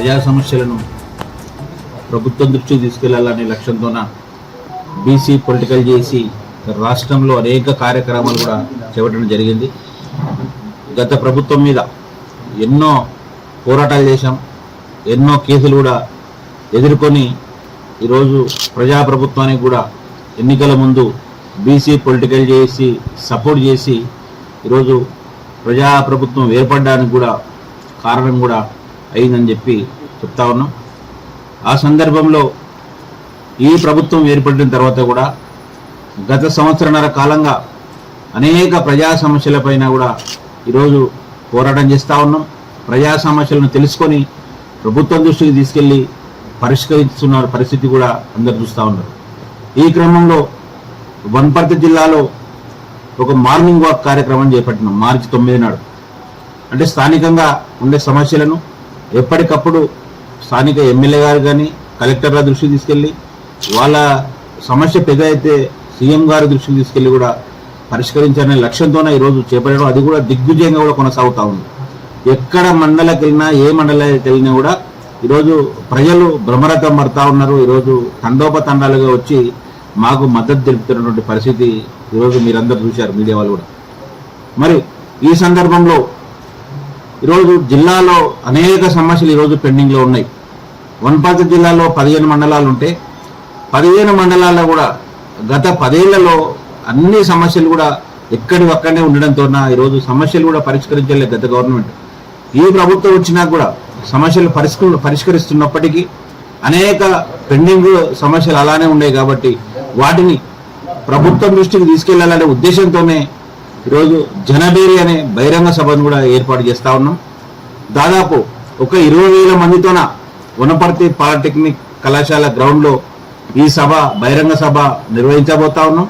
ప్రజా సమస్యలను ప్రభుత్వం దృష్టికి తీసుకెళ్లాలనే లక్ష్యంతోన బీసీ పొలిటికల్ చేసి రాష్ట్రంలో అనేక కార్యక్రమాలు కూడా చేపట్టడం జరిగింది. గత ప్రభుత్వం మీద ఎన్నో పోరాటాలు చేశాం, ఎన్నో కేసులు కూడా ఎదుర్కొని ఈరోజు ప్రజాప్రభుత్వానికి కూడా ఎన్నికల ముందు బీసీ పొలిటికల్ చేసి సపోర్ట్ చేసి ఈరోజు ప్రజాప్రభుత్వం ఏర్పడడానికి కూడా కారణం కూడా అయిందని చెప్పి చెప్తా ఉన్నాం. ఆ సందర్భంలో ఈ ప్రభుత్వం ఏర్పడిన తర్వాత కూడా గత సంవత్సరన్నర కాలంగా అనేక ప్రజా సమస్యలపైన కూడా ఈరోజు పోరాటం చేస్తూ ఉన్నాం. ప్రజా సమస్యలను తెలుసుకొని ప్రభుత్వం దృష్టికి తీసుకెళ్ళి పరిష్కరిస్తున్న పరిస్థితి కూడా అందరు చూస్తూ ఉన్నారు. ఈ క్రమంలో వనపర్తి జిల్లాలో ఒక మార్నింగ్ వాక్ కార్యక్రమం చేపట్టినాం మార్చి 9 నాడు. అంటే స్థానికంగా ఉండే సమస్యలను ఎప్పటికప్పుడు స్థానిక ఎమ్మెల్యే గారు కానీ కలెక్టర్ల దృష్టికి తీసుకెళ్ళి వాళ్ళ సమస్య పెద్ద అయితే సీఎం గారి దృష్టికి తీసుకెళ్ళి కూడా పరిష్కరించాలనే లక్ష్యంతోనే ఈరోజు చేపట్టడం, అది కూడా దిగ్విజయంగా కూడా కొనసాగుతూ ఉంది. ఎక్కడ మండలకి వెళ్ళినా ఏ మండలానికి వెళ్ళినా కూడా ఈరోజు ప్రజలు భ్రమరథం పడతా ఉన్నారు. ఈరోజు తండోపతండాలుగా వచ్చి మాకు మద్దతు తెలుపుతున్నటువంటి పరిస్థితి ఈరోజు మీరందరూ చూశారు, మీడియా వాళ్ళు కూడా. మరి ఈ సందర్భంలో ఈరోజు జిల్లాలో అనేక సమస్యలు ఈరోజు పెండింగ్లో ఉన్నాయి. వనపర్తి జిల్లాలో 15 మండలాలు ఉంటే 15 మండలాల్లో కూడా గత 10 ఏళ్లలో అన్ని సమస్యలు కూడా ఎక్కడివక్కడనే ఉండడంతో ఈరోజు సమస్యలు కూడా పరిష్కరించలేదు గత గవర్నమెంట్. ఈ ప్రభుత్వం వచ్చినా కూడా సమస్యలు పరిష్కరిస్తున్నప్పటికీ అనేక పెండింగ్ సమస్యలు అలానే ఉన్నాయి. కాబట్టి వాటిని ప్రభుత్వం దృష్టికి తీసుకెళ్లాలనే ఉద్దేశంతోనే ఈరోజు జనబేరి అనే బహిరంగ సభను కూడా ఏర్పాటు చేస్తూ ఉన్నాం. దాదాపు ఒక 20,000 మందితోన వనపర్తి పాలిటెక్నిక్ కళాశాల గ్రౌండ్లో ఈ సభ బహిరంగ సభ నిర్వహించబోతా ఉన్నాం.